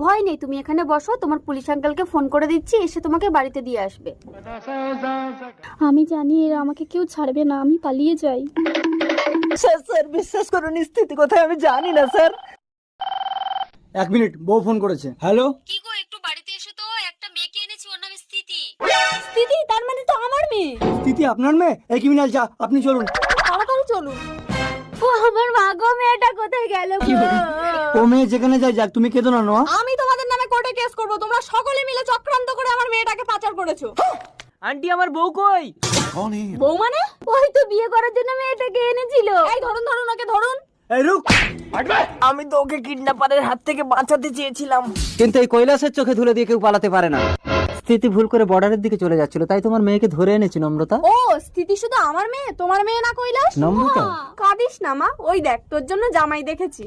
ভয় নেই, তুমি এখানে বসো, তোমার পুলিশ আঙ্কেলকে ফোন করে দিচ্ছি, এসে তোমাকে বাড়িতে দিয়ে আসবে। আমি জানি এরা আমাকে কেউ ছাড়বে না, আমি পালিয়ে যাই। স্যার স্যার বিশ্বাস করুন, স্থিতি কোথায় আমি জানি না স্যার। 1 মিনিট, বউ ফোন করেছে। হ্যালো, কি গো, একটু বাড়িতে এসো তো, একটা মেয়েকে এনেছি, ওর নাম স্থিতি। স্থিতি? তার মানে তো আমার মেয়ে। স্থিতি আপনার মেয়ে? এই ক্রিমিনাল, যা আপনি চলুন। তাড়াতাড়ি চলুন। ও আমার মা গো, মেয়েটা কোথায় গেল গো? ও মেয়ে যেখানে যায় যাক, তুমি কেঁদো না নোয়া। আমি তোমাদের নামে কোর্টে কেস করব, তোমরা সকলে মিলে চক্রান্ত করে আমার মেয়েটাকে পাচার করেছো। আন্টি আমার বউ কই? বউ মানে? ওই তো বিয়ে করার জন্য মেয়েটাকে এনেছিল। এই ধরুন ধরুন, ওকে ধরুন। এই রুক। আমি তো ওকে কিডন্যাপারের হাত থেকে বাঁচাতে চেয়েছিলাম। কিন্তু এই কৈলাসের চোখে ধুলে দিয়ে কেউ পালাতে পারে না। স্থিতি ভুল করে বর্ডারের দিকে চলে যাচ্ছিল, তাই তোমার মেয়েকে ধরে এনেছি। নম্রতা। ও স্থিতি শুধু আমার মেয়ে, তোমার মেয়ে না কৈলাস? নম্রতা। কাঁদিস না মা, ওই দেখ তোর জন্য জামাই দেখেছি।